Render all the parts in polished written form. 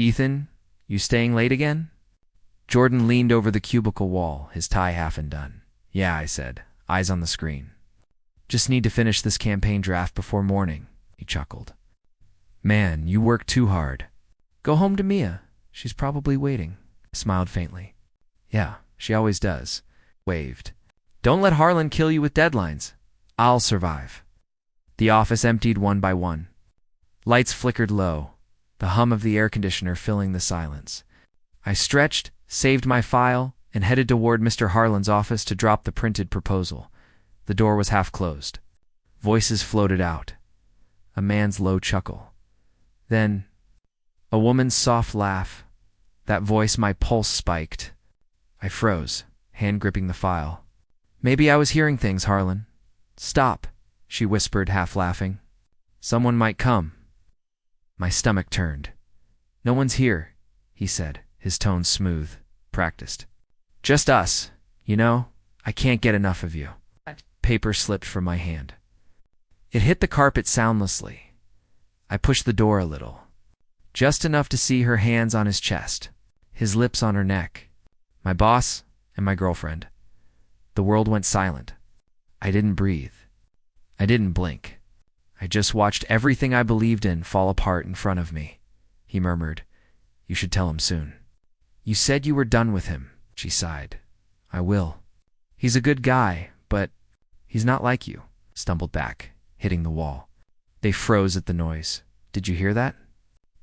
Ethan, you staying late again? Jordan leaned over the cubicle wall, his tie half undone. Yeah, I said, eyes on the screen. Just need to finish this campaign draft before morning, he chuckled. Man, you work too hard. Go home to Mia. She's probably waiting. I smiled faintly. Yeah, she always does. Waved. Don't let Harlan kill you with deadlines. I'll survive. The office emptied one by one. Lights flickered low, the hum of the air conditioner filling the silence. I stretched, saved my file, and headed toward Mr. Harlan's office to drop the printed proposal. The door was half closed. Voices floated out. A man's low chuckle. Then, a woman's soft laugh. That voice, my pulse spiked. I froze, hand gripping the file. Maybe I was hearing things, Harlan. Stop, she whispered, half laughing. Someone might come. My stomach turned. No one's here, he said, his tone smooth, practiced. Just us. You know, I can't get enough of you. Paper slipped from my hand. It hit the carpet soundlessly. I pushed the door a little. Just enough to see her hands on his chest, his lips on her neck. My boss and my girlfriend. The world went silent. I didn't breathe. I didn't blink. I just watched everything I believed in fall apart in front of me. He murmured, You should tell him soon. You said you were done with him, she sighed. I will. He's a good guy, but he's not like you. Stumbled back, hitting the wall. They froze at the noise. Did you hear that?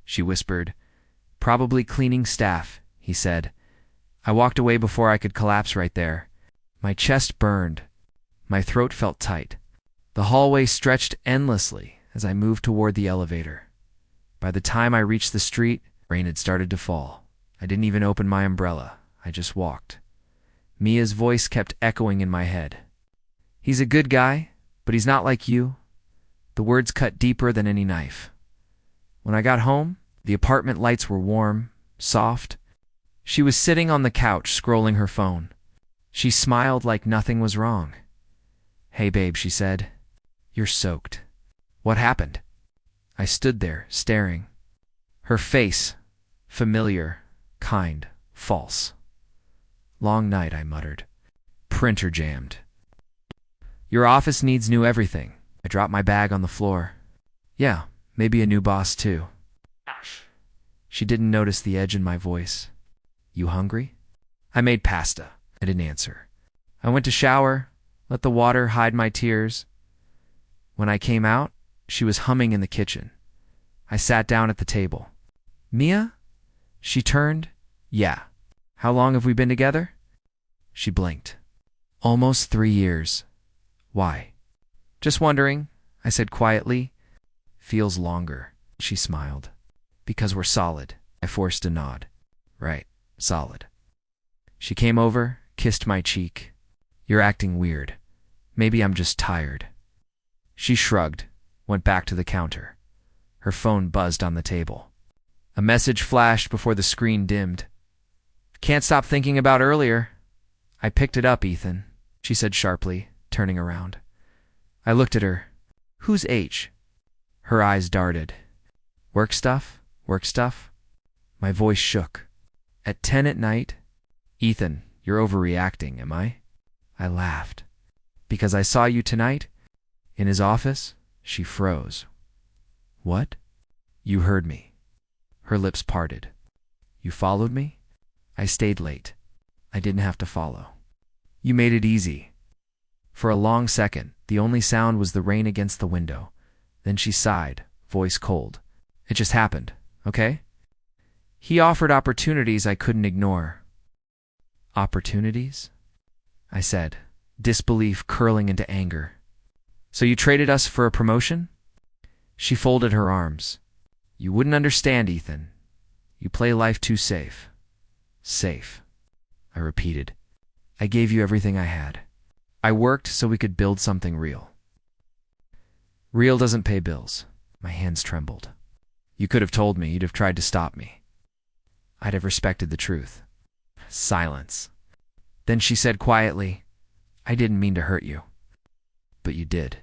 She whispered. Probably cleaning staff, he said. I walked away before I could collapse right there. My chest burned. My throat felt tight. The hallway stretched endlessly as I moved toward the elevator. By the time I reached the street, rain had started to fall. I didn't even open my umbrella. I just walked. Mia's voice kept echoing in my head. He's a good guy, but he's not like you. The words cut deeper than any knife. When I got home, the apartment lights were warm, soft. She was sitting on the couch, scrolling her phone. She smiled like nothing was wrong. Hey, babe, she said. You're soaked. What happened? I stood there, staring. Her face, familiar, kind, false. Long night, I muttered. Printer jammed. Your office needs new everything. I dropped my bag on the floor. Yeah, maybe a new boss too. She didn't notice the edge in my voice. You hungry? I made pasta. I didn't answer. I went to shower, let the water hide my tears. When I came out, she was humming in the kitchen. I sat down at the table. Mia? She turned. Yeah. How long have we been together? She blinked. Almost 3 years. Why? Just wondering, I said quietly. Feels longer, she smiled. Because we're solid. I forced a nod. Right, solid. She came over, kissed my cheek. You're acting weird. Maybe I'm just tired. She shrugged, went back to the counter. Her phone buzzed on the table. A message flashed before the screen dimmed. Can't stop thinking about earlier. I picked it up, Ethan, she said sharply, turning around. I looked at her. Who's H? Her eyes darted. Work stuff? Work stuff? My voice shook. At 10 at night? Ethan, you're overreacting, am I? I laughed. Because I saw you tonight? In his office? She froze. What? You heard me. Her lips parted. You followed me? I stayed late. I didn't have to follow. You made it easy. For a long second, the only sound was the rain against the window. Then she sighed, voice cold. It just happened, okay? He offered opportunities I couldn't ignore. Opportunities? I said, disbelief curling into anger. So you traded us for a promotion? She folded her arms. You wouldn't understand, Ethan. You play life too safe. Safe, I repeated. I gave you everything I had. I worked so we could build something real. Real doesn't pay bills. My hands trembled. You could have told me. You'd have tried to stop me. I'd have respected the truth. Silence. Then she said quietly, I didn't mean to hurt you. But you did.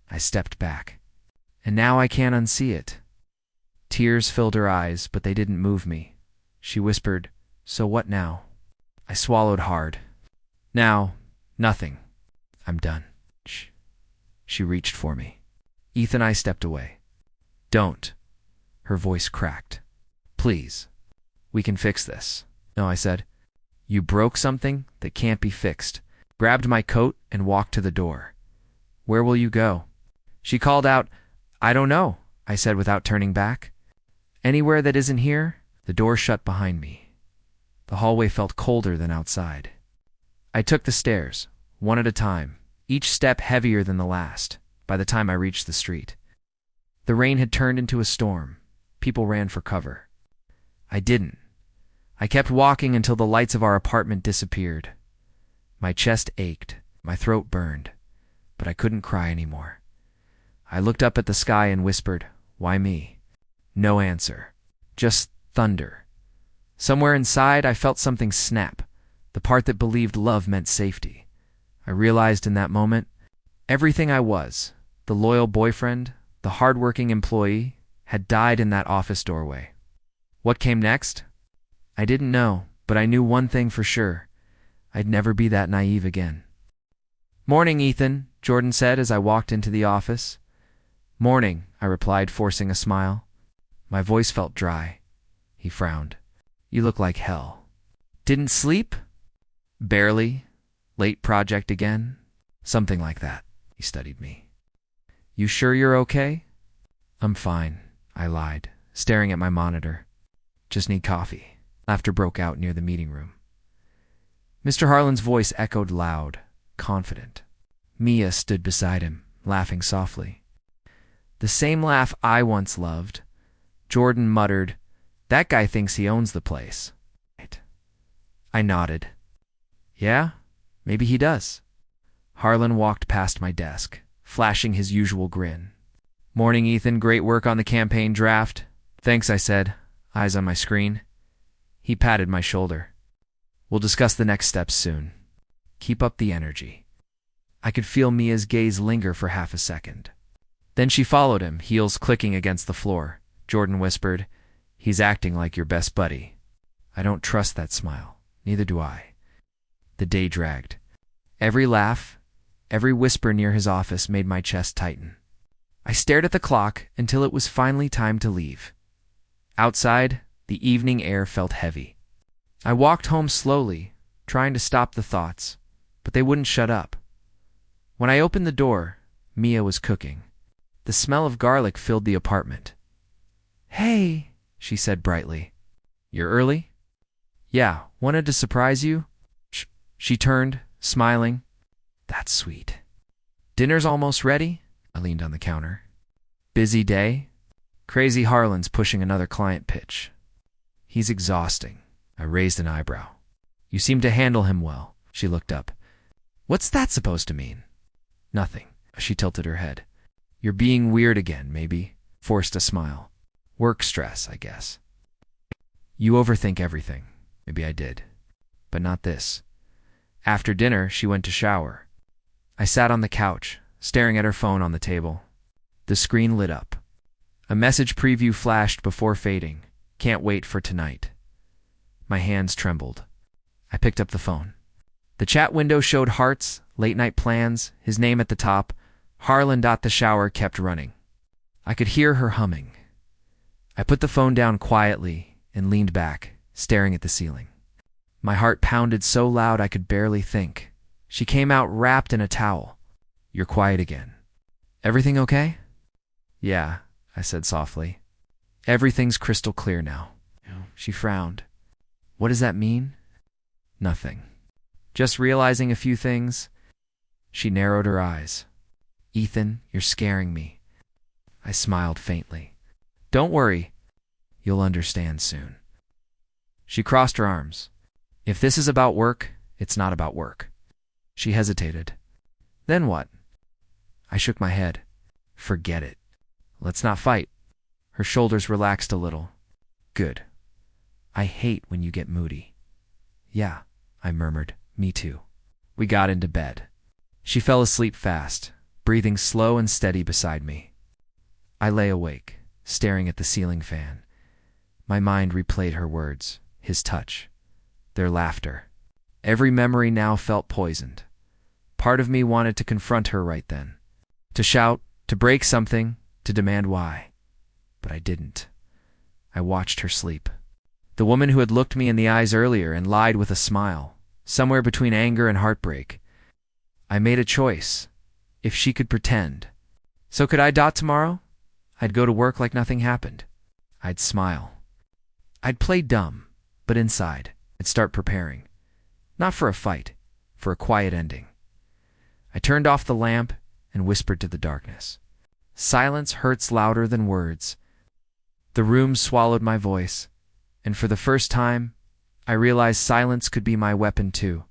I stepped back. And now I can't unsee it. Tears filled her eyes, but they didn't move me. She whispered, "So what now?" I swallowed hard. "Now, nothing. I'm done." Shh. She reached for me. Ethan and I stepped away. "Don't." Her voice cracked. "Please. We can fix this." "No," I said. "You broke something that can't be fixed." Grabbed my coat and walked to the door. "Where will you go?" She called out. "I don't know," I said without turning back. "Anywhere that isn't here?" The door shut behind me. The hallway felt colder than outside. I took the stairs, one at a time, each step heavier than the last, by the time I reached the street. The rain had turned into a storm. People ran for cover. I didn't. I kept walking until the lights of our apartment disappeared. My chest ached, my throat burned, but I couldn't cry anymore. I looked up at the sky and whispered, "Why me?" No answer. Just thunder. Somewhere inside, I felt something snap, the part that believed love meant safety. I realized in that moment, everything I was, the loyal boyfriend, the hardworking employee, had died in that office doorway. What came next? I didn't know, but I knew one thing for sure. I'd never be that naive again. "Morning, Ethan," Jordan said as I walked into the office. "Morning," I replied, forcing a smile. My voice felt dry. He frowned. "You look like hell." "Didn't sleep?" "Barely. Late project again?" "Something like that." He studied me. "You sure you're okay?" "I'm fine," I lied, staring at my monitor. "Just need coffee." Laughter broke out near the meeting room. Mr. Harlan's voice echoed loud, confident. Mia stood beside him, laughing softly. The same laugh I once loved. Jordan muttered, "That guy thinks he owns the place." I nodded. "Yeah, maybe he does." Harlan walked past my desk, flashing his usual grin. "Morning, Ethan. Great work on the campaign draft." "Thanks," I said, eyes on my screen. He patted my shoulder. "We'll discuss the next steps soon. Keep up the energy." I could feel Mia's gaze linger for half a second. Then she followed him, heels clicking against the floor. Jordan whispered, "He's acting like your best buddy." I don't trust that smile. Neither do I. The day dragged. Every laugh, every whisper near his office made my chest tighten. I stared at the clock until it was finally time to leave. Outside, the evening air felt heavy. I walked home slowly, trying to stop the thoughts, but they wouldn't shut up. When I opened the door, Mia was cooking. The smell of garlic filled the apartment. "Hey," she said brightly. "You're early?" "Yeah, wanted to surprise you." She turned, smiling. "That's sweet." "Dinner's almost ready?" I leaned on the counter. "Busy day?" "Crazy Harlan's pushing another client pitch." "He's exhausting." I raised an eyebrow. "You seem to handle him well." She looked up. "What's that supposed to mean?" "Nothing." She tilted her head. "You're being weird again, maybe." Forced a smile. "Work stress, I guess." "You overthink everything." Maybe I did. But not this. After dinner, she went to shower. I sat on the couch, staring at her phone on the table. The screen lit up. A message preview flashed before fading. "Can't wait for tonight." My hands trembled. I picked up the phone. The chat window showed hearts, late-night plans, his name at the top. Harlan. The shower kept running. I could hear her humming. I put the phone down quietly and leaned back, staring at the ceiling. My heart pounded so loud I could barely think. She came out wrapped in a towel. "You're quiet again." "Everything okay?" "Yeah," I said softly. "Everything's crystal clear now." She frowned. "What does that mean?" "Nothing. Just realizing a few things." She narrowed her eyes. "Ethan, you're scaring me." I smiled faintly. "Don't worry. You'll understand soon." She crossed her arms. "If this is about work, it's not about work." She hesitated. "Then what?" I shook my head. "Forget it. Let's not fight." Her shoulders relaxed a little. "Good. I hate when you get moody." "Yeah," I murmured. "Me too." We got into bed. She fell asleep fast, breathing slow and steady beside me. I lay awake, staring at the ceiling fan. My mind replayed her words, his touch, their laughter. Every memory now felt poisoned. Part of me wanted to confront her right then, to shout, to break something, to demand why. But I didn't. I watched her sleep. The woman who had looked me in the eyes earlier and lied with a smile, somewhere between anger and heartbreak. I made a choice. If she could pretend. So could I tomorrow? I'd go to work like nothing happened. I'd smile. I'd play dumb, but inside, I'd start preparing. Not for a fight, for a quiet ending. I turned off the lamp and whispered to the darkness. Silence hurts louder than words. The room swallowed my voice, and for the first time, I realized silence could be my weapon too.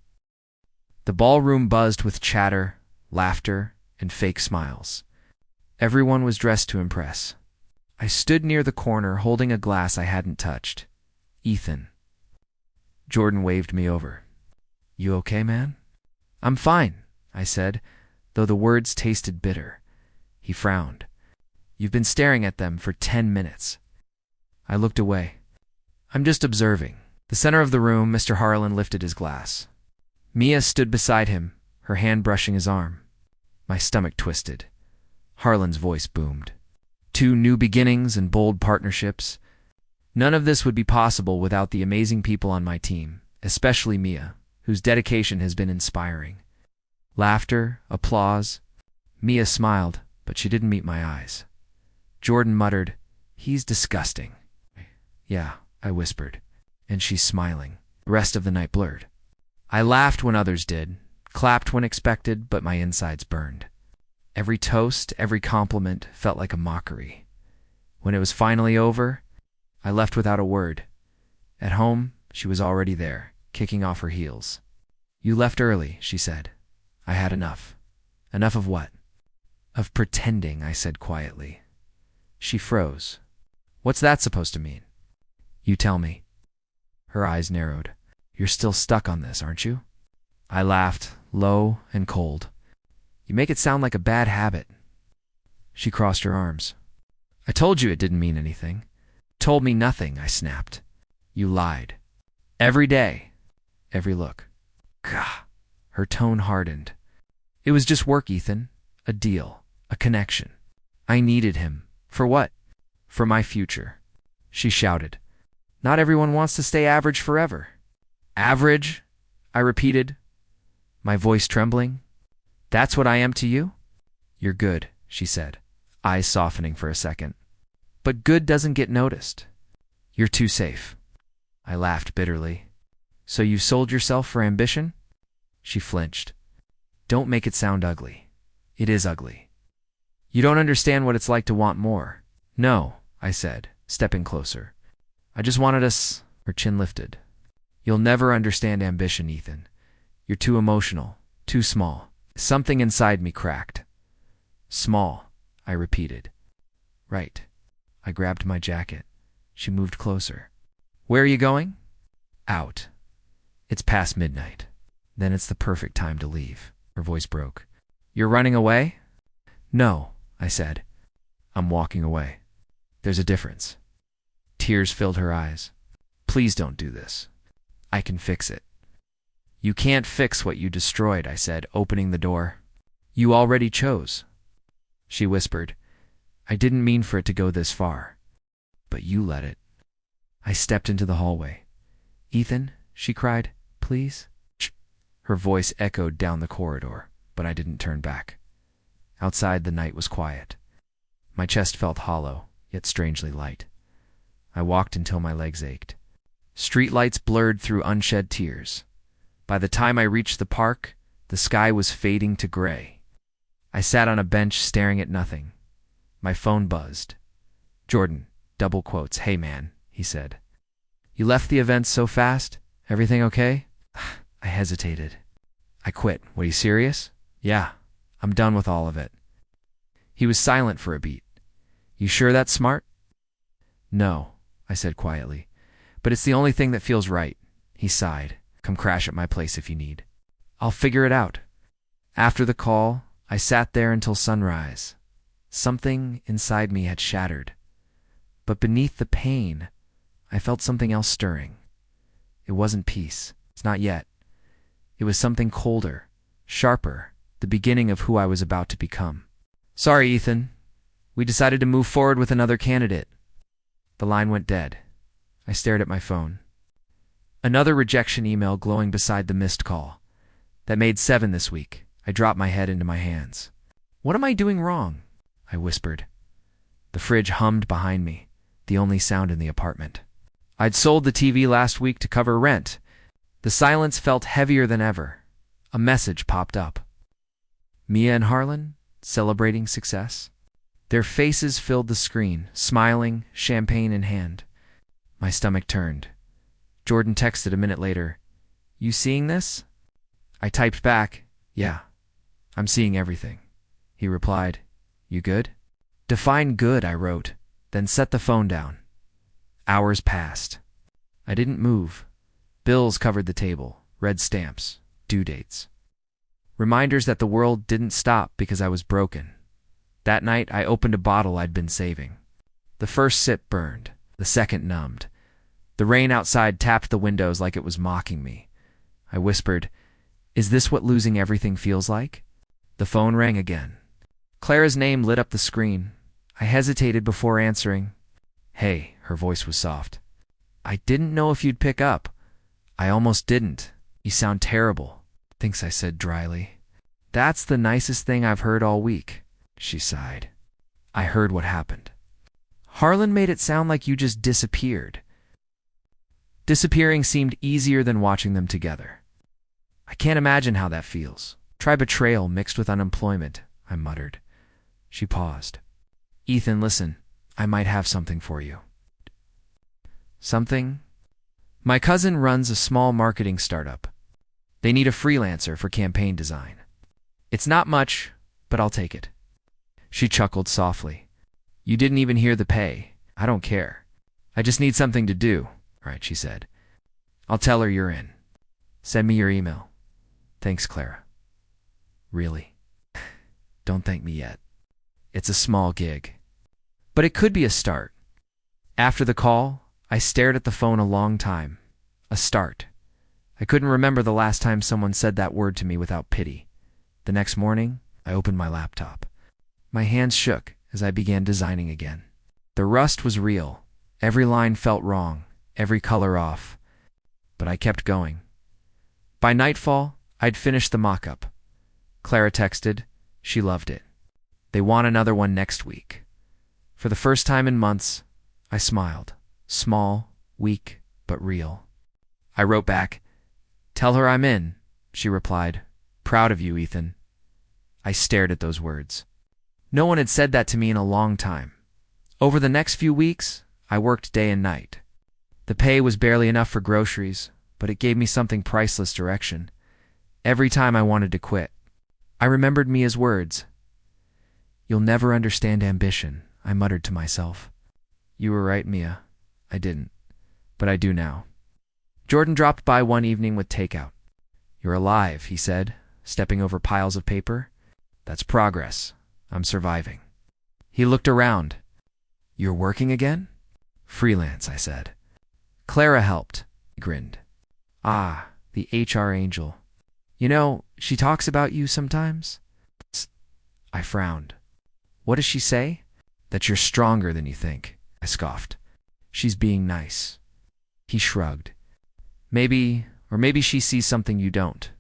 The ballroom buzzed with chatter, laughter, and fake smiles. Everyone was dressed to impress. I stood near the corner holding a glass I hadn't touched. Ethan. Jordan waved me over. You okay, man? I'm fine, I said, though the words tasted bitter. He frowned. You've been staring at them for 10 minutes. I looked away. I'm just observing. The center of the room, Mr. Harlan lifted his glass. Mia stood beside him, her hand brushing his arm. My stomach twisted. Harlan's voice boomed. 2 new beginnings and bold partnerships. None of this would be possible without the amazing people on my team, especially Mia, whose dedication has been inspiring. Laughter, applause. Mia smiled, but she didn't meet my eyes. Jordan muttered, He's disgusting. Yeah, I whispered, and she's smiling. The rest of the night blurred. I laughed when others did, clapped when expected, but my insides burned. Every toast, every compliment felt like a mockery. When it was finally over, I left without a word. At home, she was already there, kicking off her heels. You left early, she said. I had enough. Enough of what? Of pretending, I said quietly. She froze. What's that supposed to mean? You tell me. Her eyes narrowed. You're still stuck on this, aren't you? I laughed, low and cold. You make it sound like a bad habit. She crossed her arms. I told you it didn't mean anything. Told me nothing, I snapped. You lied. Every day. Every look. Gah. Her tone hardened. It was just work, Ethan. A deal. A connection. I needed him. For what? For my future. She shouted. Not everyone wants to stay average forever. Average? I repeated, my voice trembling. That's what I am to you? You're good, she said, eyes softening for a second. But good doesn't get noticed. You're too safe. I laughed bitterly. So you sold yourself for ambition? She flinched. Don't make it sound ugly. It is ugly. You don't understand what it's like to want more. No, I said, stepping closer. I just wanted us... Her chin lifted. You'll never understand ambition, Ethan. You're too emotional, too small. Something inside me cracked. Small, I repeated. Right. I grabbed my jacket. She moved closer. Where are you going? Out. It's past midnight. Then it's the perfect time to leave. Her voice broke. You're running away? No, I said. I'm walking away. There's a difference. Tears filled her eyes. Please don't do this. I can fix it. You can't fix what you destroyed, I said, opening the door. You already chose. She whispered. I didn't mean for it to go this far. But you let it. I stepped into the hallway. Ethan, she cried, please? Her voice echoed down the corridor, but I didn't turn back. Outside, the night was quiet. My chest felt hollow, yet strangely light. I walked until my legs ached. Streetlights blurred through unshed tears. By the time I reached the park, the sky was fading to gray. I sat on a bench staring at nothing. My phone buzzed. Jordan, double quotes, hey man, he said. You left the event so fast? Everything okay? I hesitated. I quit. What, are you serious? Yeah, I'm done with all of it. He was silent for a beat. You sure that's smart? No, I said quietly. But it's the only thing that feels right. He sighed. Come crash at my place if you need. I'll figure it out. After the call, I sat there until sunrise. Something inside me had shattered. But beneath the pain, I felt something else stirring. It wasn't peace. It's not yet. It was something colder, sharper, the beginning of who I was about to become. Sorry, Ethan. We decided to move forward with another candidate. The line went dead. I stared at my phone. Another rejection email glowing beside the missed call. That made 7 this week. I dropped my head into my hands. What am I doing wrong? I whispered. The fridge hummed behind me, the only sound in the apartment. I'd sold the TV last week to cover rent. The silence felt heavier than ever. A message popped up. Mia and Harlan, celebrating success. Their faces filled the screen, smiling, champagne in hand. My stomach turned. Jordan texted a minute later, "You seeing this?" I typed back, "Yeah, I'm seeing everything." He replied, "You good?" "Define good," I wrote, then set the phone down. Hours passed. I didn't move. Bills covered the table, red stamps, due dates. Reminders that the world didn't stop because I was broken. That night, I opened a bottle I'd been saving. The first sip burned, the second numbed. The rain outside tapped the windows like it was mocking me. I whispered, "Is this what losing everything feels like?" The phone rang again. Clara's name lit up the screen. I hesitated before answering. "Hey," her voice was soft. "I didn't know if you'd pick up." "I almost didn't. You sound terrible," thinks I said dryly. "That's the nicest thing I've heard all week," she sighed. I heard what happened. "Harlan made it sound like you just disappeared." Disappearing seemed easier than watching them together. "I can't imagine how that feels. Try betrayal mixed with unemployment," I muttered. She paused. "Ethan, listen, I might have something for you." Something? My cousin runs a small marketing startup. They need a freelancer for campaign design. It's not much, but I'll take it. She chuckled softly. "You didn't even hear the pay. I don't care. I just need something to do." "Right," she said. "I'll tell her you're in. Send me your email." "Thanks, Clara." "Really?" "Don't thank me yet. It's a small gig. But it could be a start." After the call, I stared at the phone a long time. A start. I couldn't remember the last time someone said that word to me without pity. The next morning, I opened my laptop. My hands shook as I began designing again. The rust was real. Every line felt wrong, every color off. But I kept going. By nightfall, I'd finished the mock-up. Clara texted. She loved it. They want another one next week. For the first time in months, I smiled. Small, weak, but real. I wrote back, "Tell her I'm in." She replied, "Proud of you, Ethan." I stared at those words. No one had said that to me in a long time. Over the next few weeks, I worked day and night. The pay was barely enough for groceries, but it gave me something priceless: direction. Every time I wanted to quit, I remembered Mia's words. "You'll never understand ambition," I muttered to myself. You were right, Mia. I didn't, but I do now. Jordan dropped by one evening with takeout. "You're alive," he said, stepping over piles of paper. "That's progress. I'm surviving." He looked around. "You're working again?" "Freelance," I said. "Clara helped," he grinned. "Ah, the HR angel. You know, she talks about you sometimes." I frowned. "What does she say?" "That you're stronger than you think," I scoffed. "She's being nice." He shrugged. Maybe she sees something you don't."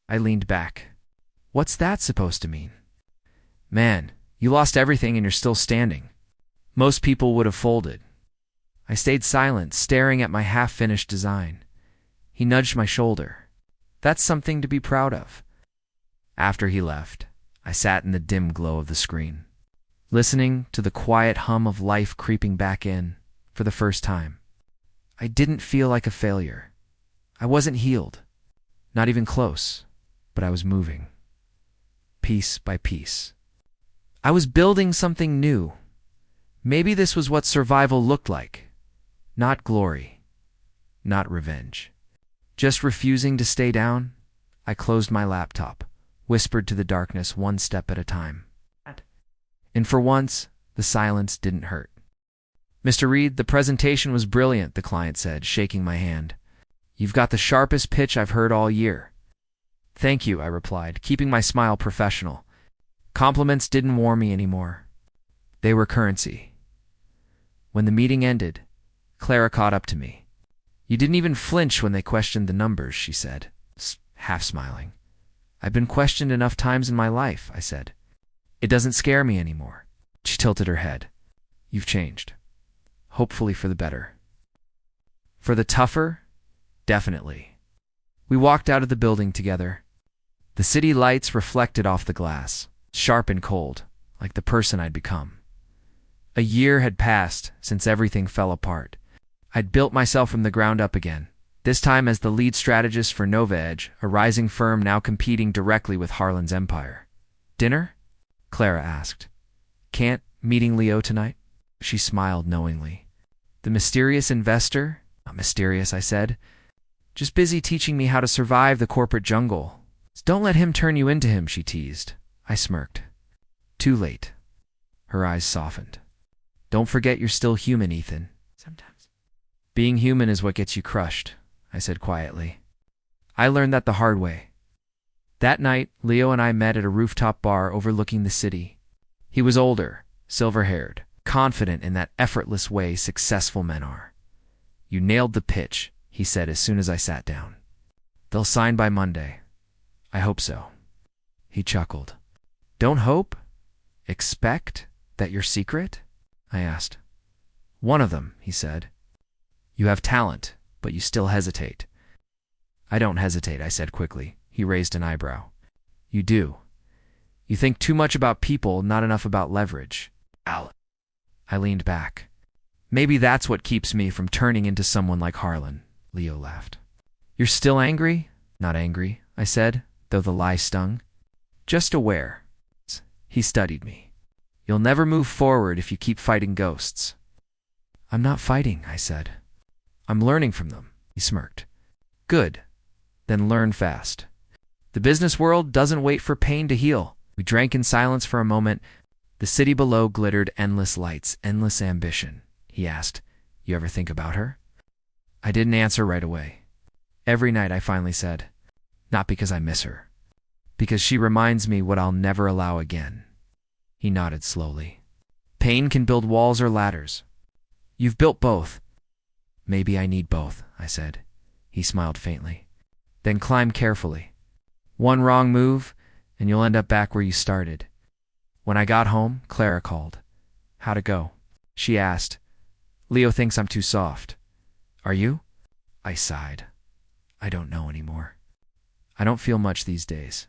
I leaned back. "What's that supposed to mean?" "Man, you lost everything and you're still standing. Most people would have folded." I stayed silent, staring at my half-finished design. He nudged my shoulder. "That's something to be proud of." After he left, I sat in the dim glow of the screen, listening to the quiet hum of life creeping back in for the first time. I didn't feel like a failure. I wasn't healed, not even close, but I was moving, piece by piece. I was building something new. Maybe this was what survival looked like. Not glory, not revenge. Just refusing to stay down, I closed my laptop, whispered to the darkness one step at a time. And for once, the silence didn't hurt. Mr. Reed, the presentation was brilliant, the client said, shaking my hand. You've got the sharpest pitch I've heard all year. Thank you, I replied, keeping my smile professional. Compliments didn't warm me anymore. They were currency. When the meeting ended, Clara caught up to me. You didn't even flinch when they questioned the numbers, she said, half smiling. I've been questioned enough times in my life, I said. It doesn't scare me anymore. She tilted her head. You've changed. Hopefully for the better. For the tougher? Definitely. We walked out of the building together. The city lights reflected off the glass, sharp and cold, like the person I'd become. A year had passed since everything fell apart. I'd built myself from the ground up again, this time as the lead strategist for Nova Edge, a rising firm now competing directly with Harlan's empire. Dinner? Clara asked. Can't meeting Leo tonight? She smiled knowingly. The mysterious investor? Not mysterious, I said. Just busy teaching me how to survive the corporate jungle. Don't let him turn you into him, she teased. I smirked. Too late. Her eyes softened. Don't forget you're still human, Ethan. Sometimes. Being human is what gets you crushed, I said quietly. I learned that the hard way. That night, Leo and I met at a rooftop bar overlooking the city. He was older, silver-haired, confident in that effortless way successful men are. You nailed the pitch, he said as soon as I sat down. They'll sign by Monday. I hope so. He chuckled. Don't hope? Expect that you're secret? I asked. One of them, he said. You have talent, but you still hesitate. I don't hesitate, I said quickly. He raised an eyebrow. You do. You think too much about people, not enough about leverage. Al. I leaned back. Maybe that's what keeps me from turning into someone like Harlan, Leo laughed. You're still angry? Not angry, I said, though the lie stung. Just aware. He studied me. You'll never move forward if you keep fighting ghosts. I'm not fighting, I said. I'm learning from them, he smirked. Good. Then learn fast. The business world doesn't wait for pain to heal. We drank in silence for a moment. The city below glittered endless lights, endless ambition. He asked, You ever think about her? I didn't answer right away. Every night I finally said, Not because I miss her. Because she reminds me what I'll never allow again. He nodded slowly. Pain can build walls or ladders. You've built both. Maybe I need both, I said. He smiled faintly. Then climb carefully. One wrong move, and you'll end up back where you started. When I got home, Clara called. How'd it go? She asked. Leo thinks I'm too soft. Are you? I sighed. I don't know anymore. I don't feel much these days.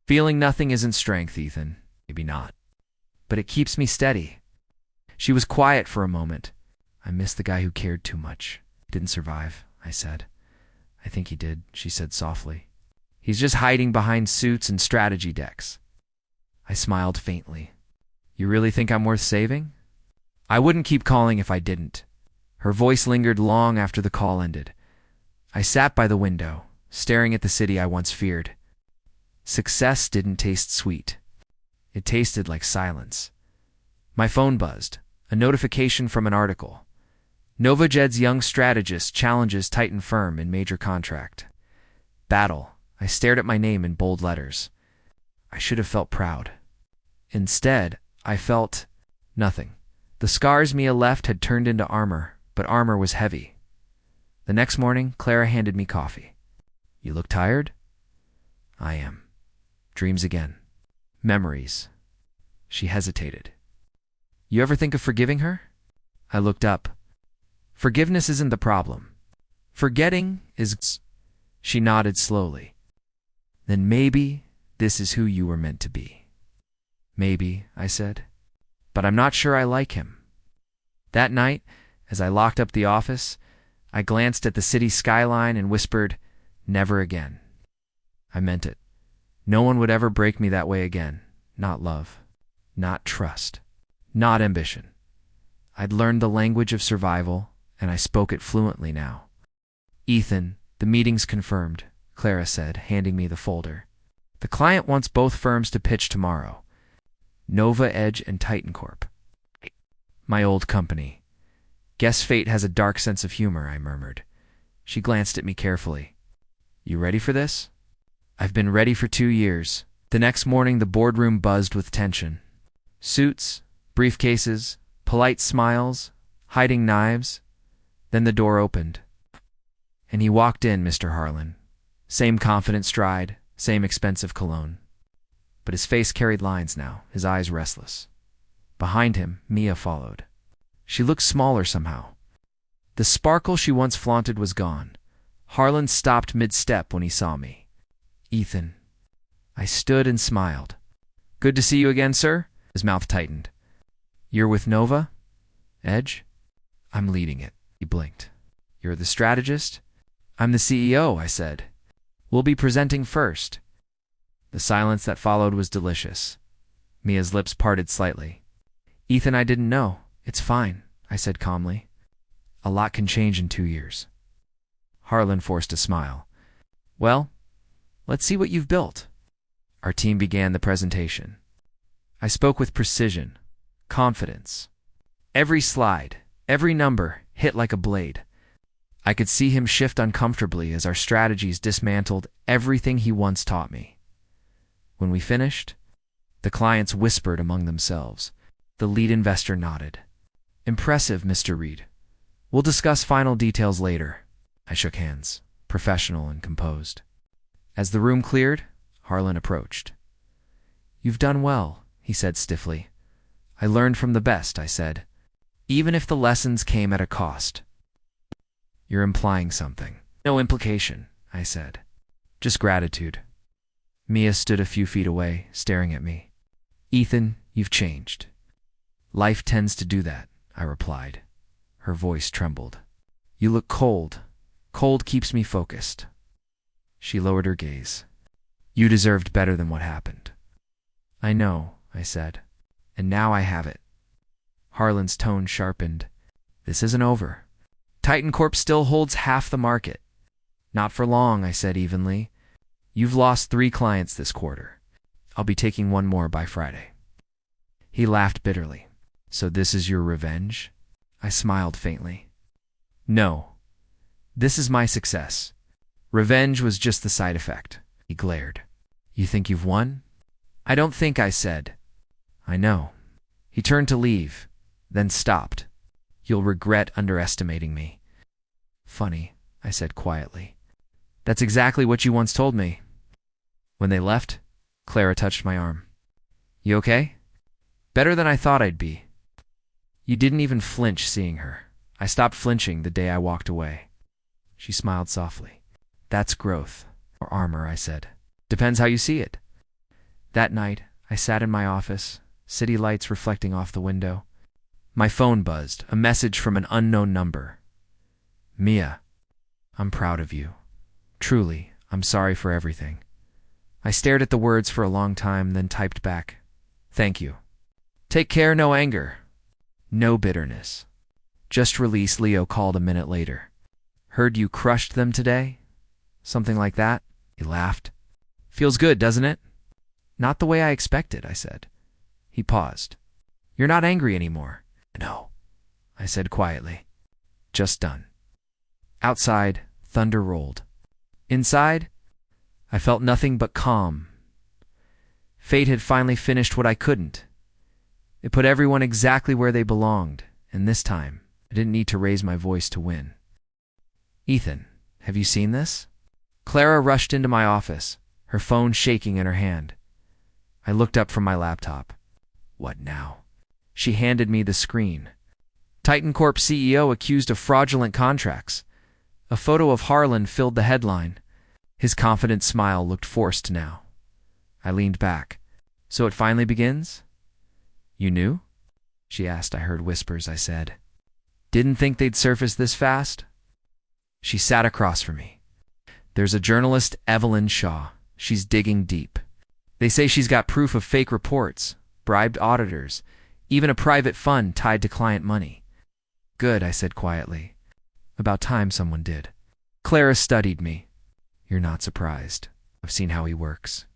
Feeling nothing isn't strength, Ethan. Maybe not. But it keeps me steady. She was quiet for a moment. I miss the guy who cared too much. Didn't survive, I said. I think he did, she said softly. He's just hiding behind suits and strategy decks. I smiled faintly. You really think I'm worth saving? I wouldn't keep calling if I didn't. Her voice lingered long after the call ended. I sat by the window, staring at the city I once feared. Success didn't taste sweet. It tasted like silence. My phone buzzed, a notification from an article. NovaJed's young strategist challenges Titan firm in major contract. Battle. I stared at my name in bold letters. I should have felt proud. Instead, I felt nothing. The scars Mia left had turned into armor, but armor was heavy. The next morning, Clara handed me coffee. You look tired? I am. Dreams again. Memories. She hesitated. You ever think of forgiving her? I looked up. Forgiveness isn't the problem. Forgetting is... She nodded slowly. Then maybe this is who you were meant to be. Maybe, I said. But I'm not sure I like him. That night, as I locked up the office, I glanced at the city skyline and whispered, Never again. I meant it. No one would ever break me that way again. Not love. Not trust. Not ambition. I'd learned the language of survival, and I spoke it fluently now. Ethan, the meeting's confirmed, Clara said, handing me the folder. The client wants both firms to pitch tomorrow. Nova Edge and Titan Corp. My old company. Guess fate has a dark sense of humor, I murmured. She glanced at me carefully. You ready for this? I've been ready for 2 years. The next morning, the boardroom buzzed with tension. Suits, briefcases, polite smiles, hiding knives. Then the door opened. And he walked in, Mr. Harlan. Same confident stride, same expensive cologne. But his face carried lines now, his eyes restless. Behind him, Mia followed. She looked smaller somehow. The sparkle she once flaunted was gone. Harlan stopped mid-step when he saw me. Ethan. I stood and smiled. Good to see you again, sir. His mouth tightened. You're with Nova? Edge? I'm leading it. He blinked. You're the strategist? I'm the CEO, I said. We'll be presenting first. The silence that followed was delicious. Mia's lips parted slightly. Ethan, I didn't know. It's fine, I said calmly. A lot can change in 2 years. Harlan forced a smile. Well, let's see what you've built. Our team began the presentation. I spoke with precision, confidence. Every slide, every number hit like a blade. I could see him shift uncomfortably as our strategies dismantled everything he once taught me. When we finished, the clients whispered among themselves. The lead investor nodded. Impressive, Mr. Reed. We'll discuss final details later. I shook hands, professional and composed. As the room cleared, Harlan approached. You've done well, he said stiffly. I learned from the best, I said, even if the lessons came at a cost. You're implying something. No implication, I said. Just gratitude. Mia stood a few feet away, staring at me. Ethan, you've changed. Life tends to do that, I replied. Her voice trembled. You look cold. Cold keeps me focused. She lowered her gaze. You deserved better than what happened. I know, I said. And now I have it. Harlan's tone sharpened. This isn't over. Titan Corp still holds half the market. Not for long, I said evenly. You've lost 3 clients this quarter. I'll be taking 1 more by Friday. He laughed bitterly. So this is your revenge? I smiled faintly. No. This is my success. Revenge was just the side effect. He glared. You think you've won? I don't think, I said. I know. He turned to leave, then stopped. You'll regret underestimating me. Funny, I said quietly. That's exactly what you once told me. When they left, Clara touched my arm. You okay? Better than I thought I'd be. You didn't even flinch seeing her. I stopped flinching the day I walked away. She smiled softly. That's growth. Or armor, I said. Depends how you see it. That night, I sat in my office, city lights reflecting off the window. My phone buzzed, a message from an unknown number. Mia, I'm proud of you. Truly, I'm sorry for everything. I stared at the words for a long time, then typed back. Thank you. Take care, no anger. No bitterness. Just release, Leo called a minute later. Heard you crushed them today? Something like that? He laughed. Feels good, doesn't it? Not the way I expected, I said. He paused. You're not angry anymore. No, I said quietly. Just done. Outside, thunder rolled. Inside, I felt nothing but calm. Fate had finally finished what I couldn't. It put everyone exactly where they belonged, and this time, I didn't need to raise my voice to win. Ethan, have you seen this? Clara rushed into my office, her phone shaking in her hand. I looked up from my laptop. What now? She handed me the screen. Titan Corp CEO accused of fraudulent contracts. A photo of Harlan filled the headline. His confident smile looked forced now. I leaned back. So it finally begins? You knew? She asked. I heard whispers, I said. Didn't think they'd surface this fast? She sat across from me. There's a journalist, Evelyn Shaw. She's digging deep. They say she's got proof of fake reports, bribed auditors, even a private fund tied to client money. Good, I said quietly. About time someone did. Clara studied me. You're not surprised. I've seen how he works.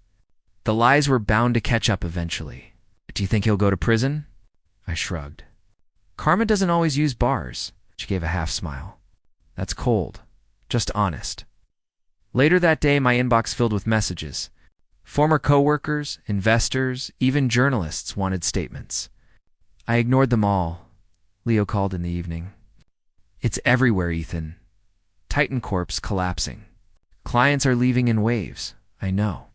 The lies were bound to catch up eventually. Do you think he'll go to prison? I shrugged. Karma doesn't always use bars, She gave a half smile. That's cold. Just honest. Later that day, my inbox filled with messages. Former coworkers, investors, even journalists wanted statements. I ignored them all. Leo called in the evening. It's everywhere, Ethan. Titan Corp's collapsing. Clients are leaving in waves. I know.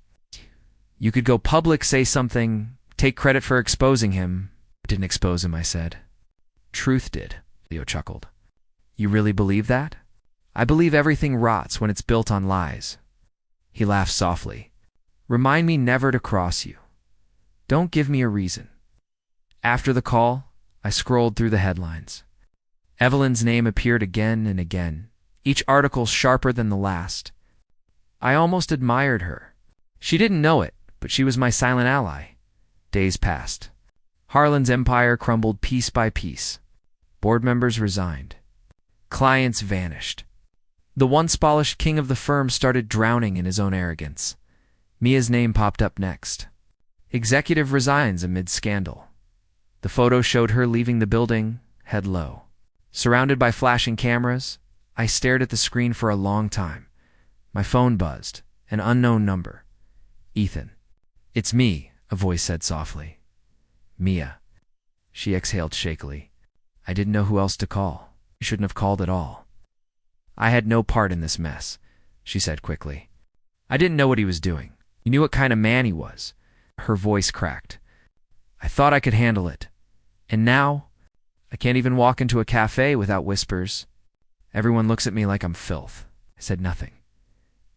You could go public, say something, take credit for exposing him. Didn't expose him, I said. Truth did, Leo chuckled. You really believe that? I believe everything rots when it's built on lies. He laughed softly. Remind me never to cross you. Don't give me a reason. After the call, I scrolled through the headlines. Evelyn's name appeared again and again, each article sharper than the last. I almost admired her. She didn't know it, but she was my silent ally. Days passed. Harlan's empire crumbled piece by piece. Board members resigned. Clients vanished. The once polished king of the firm started drowning in his own arrogance. Mia's name popped up next. Executive resigns amid scandal. The photo showed her leaving the building, head low. Surrounded by flashing cameras, I stared at the screen for a long time. My phone buzzed. An unknown number. Ethan. It's me, a voice said softly. Mia. She exhaled shakily. I didn't know who else to call. You shouldn't have called at all. I had no part in this mess, she said quickly. I didn't know what he was doing. You knew what kind of man he was. Her voice cracked. I thought I could handle it. And now, I can't even walk into a cafe without whispers. Everyone looks at me like I'm filth. I said nothing.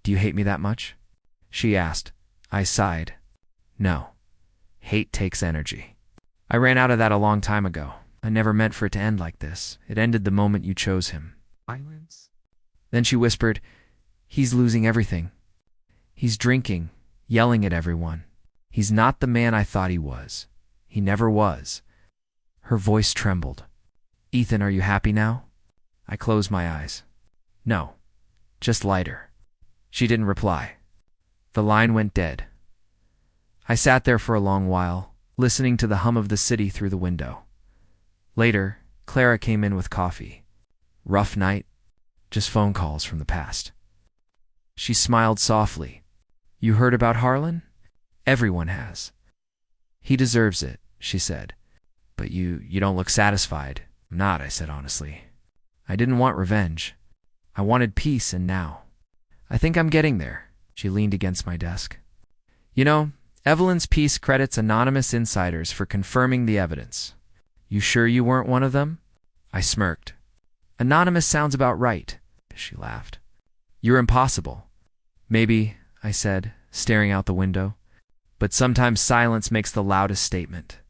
Do you hate me that much? She asked. I sighed. No. Hate takes energy. I ran out of that a long time ago. I never meant for it to end like this. It ended the moment you chose him. Silence. Then she whispered, he's losing everything. He's drinking, yelling at everyone. He's not the man I thought he was. He never was. Her voice trembled. Ethan, are you happy now? I closed my eyes. No, just lighter. She didn't reply. The line went dead. I sat there for a long while, listening to the hum of the city through the window. Later, Clara came in with coffee. Rough night, just phone calls from the past. She smiled softly. You heard about Harlan? Everyone has. He deserves it, she said. But you don't look satisfied. I'm not, I said honestly. I didn't want revenge. I wanted peace, and now. I think I'm getting there. She leaned against my desk. You know, Evelyn's piece credits anonymous insiders for confirming the evidence. You sure you weren't one of them? I smirked. Anonymous sounds about right, she laughed. You're impossible. Maybe, I said, staring out the window. But sometimes silence makes the loudest statement.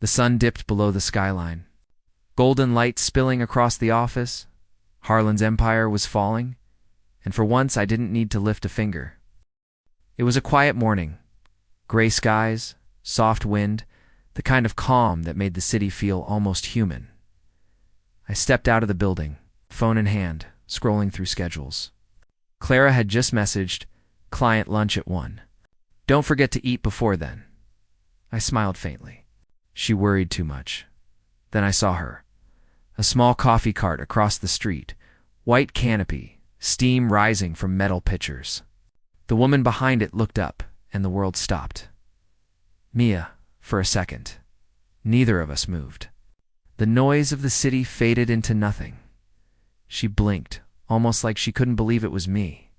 The sun dipped below the skyline. Golden light spilling across the office. Harlan's empire was falling, and for once I didn't need to lift a finger. It was a quiet morning. Gray skies, soft wind, the kind of calm that made the city feel almost human. I stepped out of the building, phone in hand, scrolling through schedules. Clara had just messaged, client lunch at 1. Don't forget to eat before then. I smiled faintly. She worried too much. Then I saw her. A small coffee cart across the street, white canopy, steam rising from metal pitchers. The woman behind it looked up, and the world stopped. Mia, for a second. Neither of us moved. The noise of the city faded into nothing. She blinked, almost like she couldn't believe it was me.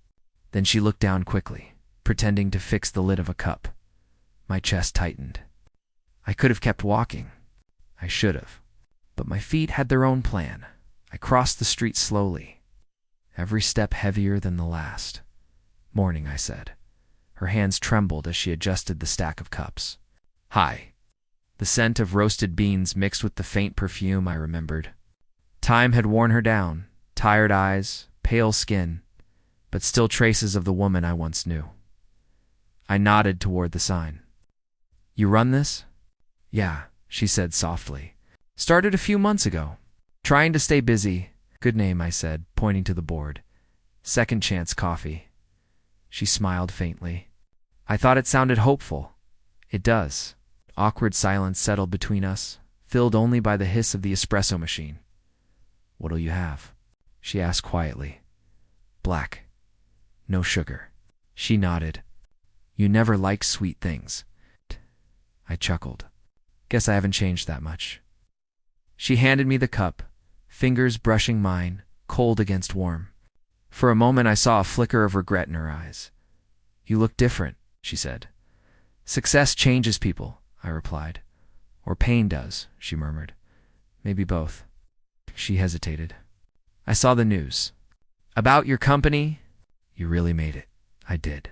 Then she looked down quickly, pretending to fix the lid of a cup. My chest tightened. I could have kept walking. I should have. But my feet had their own plan. I crossed the street slowly, every step heavier than the last. Morning, I said. Her hands trembled as she adjusted the stack of cups. Hi. The scent of roasted beans mixed with the faint perfume I remembered. Time had worn her down, tired eyes, pale skin, but still traces of the woman I once knew. I nodded toward the sign. You run this? Yeah, she said softly. Started a few months ago. Trying to stay busy. Good name, I said, pointing to the board. Second Chance Coffee. She smiled faintly. I thought it sounded hopeful. It does. Awkward silence settled between us, filled only by the hiss of the espresso machine. What'll you have? She asked quietly. Black. No sugar. She nodded. You never liked sweet things. I chuckled. Guess I haven't changed that much. She handed me the cup, fingers brushing mine, cold against warm. For a moment I saw a flicker of regret in her eyes. You look different, she said. Success changes people, I replied. Or pain does, she murmured. Maybe both. She hesitated. I saw the news. About your company? You really made it. I did.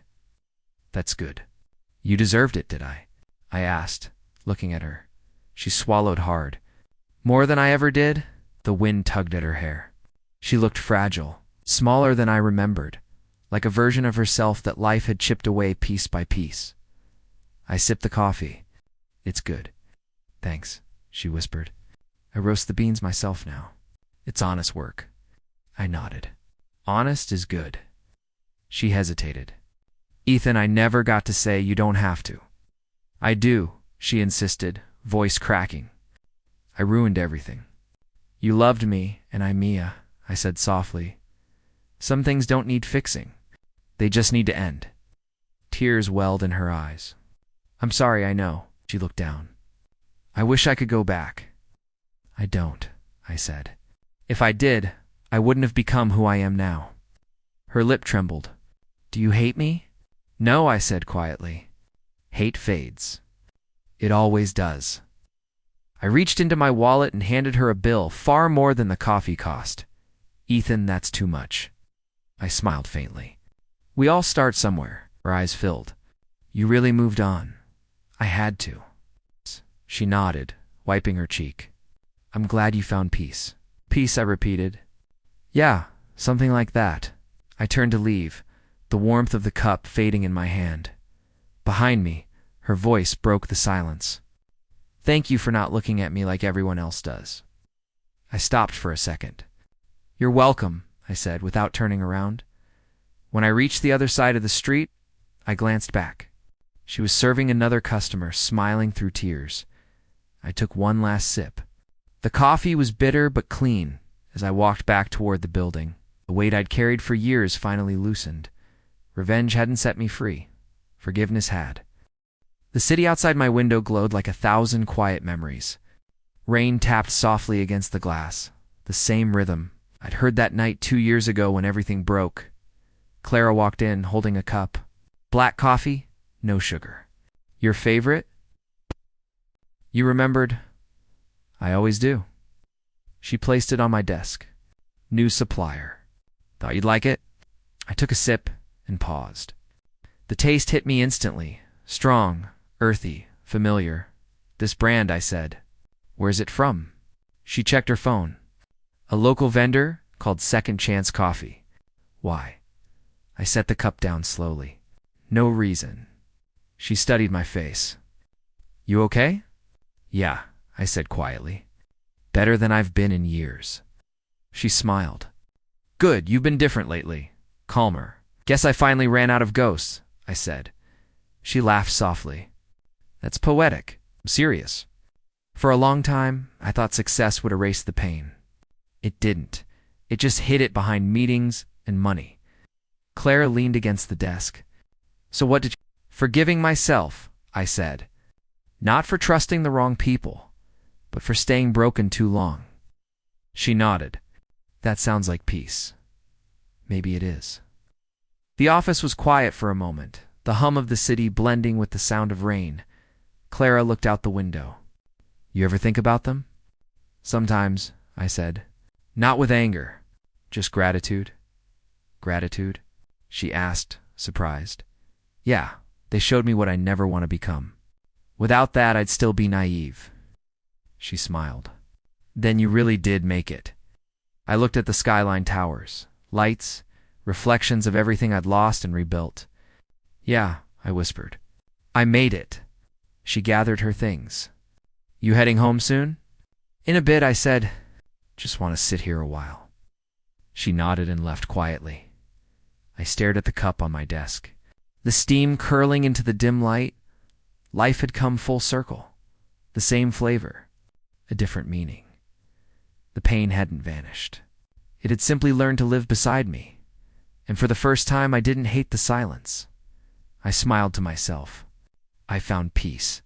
That's good. You deserved it, did I? I asked, looking at her. She swallowed hard. More than I ever did? The wind tugged at her hair. She looked fragile, smaller than I remembered, like a version of herself that life had chipped away piece by piece. I sipped the coffee. It's good. Thanks, she whispered. I roast the beans myself now. It's honest work. I nodded. Honest is good. She hesitated. Ethan, I never got to say you don't have to. I do, she insisted, voice cracking. I ruined everything. You loved me, and I'm Mia, I said softly. Some things don't need fixing. They just need to end. Tears welled in her eyes. I'm sorry, I know. She looked down. I wish I could go back. I don't, I said. If I did, I wouldn't have become who I am now. Her lip trembled. Do you hate me? No, I said quietly. Hate fades. It always does. I reached into my wallet and handed her a bill far more than the coffee cost. Ethan, that's too much. I smiled faintly. We all start somewhere. Her eyes filled. You really moved on. I had to. She nodded, wiping her cheek. I'm glad you found peace. Peace, I repeated. Yeah, something like that. I turned to leave, the warmth of the cup fading in my hand. Behind me, her voice broke the silence. Thank you for not looking at me like everyone else does. I stopped for a second. You're welcome, I said, without turning around. When I reached the other side of the street, I glanced back. She was serving another customer, smiling through tears. I took one last sip. The coffee was bitter but clean. As I walked back toward the building, the weight I'd carried for years finally loosened. Revenge hadn't set me free. Forgiveness had. The city outside my window glowed like 1,000 quiet memories. Rain tapped softly against the glass, the same rhythm I'd heard that night 2 years ago when everything broke. Clara walked in, holding a cup. Black coffee, no sugar. Your favorite? You remembered? I always do. She placed it on my desk. New supplier. Thought you'd like it? I took a sip and paused. The taste hit me instantly. Strong, earthy, familiar. This brand, I said. Where's it from? She checked her phone. A local vendor called Second Chance Coffee. Why? I set the cup down slowly. No reason. She studied my face. You okay? Yeah, I said quietly. Better than I've been in years. She smiled. Good, you've been different lately. Calmer. Guess I finally ran out of ghosts, I said. She laughed softly. That's poetic. I'm serious. For a long time, I thought success would erase the pain. It didn't. It just hid it behind meetings and money. Clara leaned against the desk. So what did you... Forgiving myself, I said. Not for trusting the wrong people, but for staying broken too long. She nodded. That sounds like peace. Maybe it is. The office was quiet for a moment, the hum of the city blending with the sound of rain. Clara looked out the window. You ever think about them? Sometimes, I said. Not with anger, just gratitude. Gratitude? She asked, surprised. Yeah, they showed me what I never want to become. Without that, I'd still be naive. She smiled. Then you really did make it. I looked at the skyline towers, lights, reflections of everything I'd lost and rebuilt. Yeah, I whispered. I made it. She gathered her things. You heading home soon? In a bit, I said. Just want to sit here a while. She nodded and left quietly. I stared at the cup on my desk. The steam curling into the dim light. Life had come full circle. The same flavor, a different meaning. The pain hadn't vanished. It had simply learned to live beside me, and for the first time I didn't hate the silence. I smiled to myself. I found peace.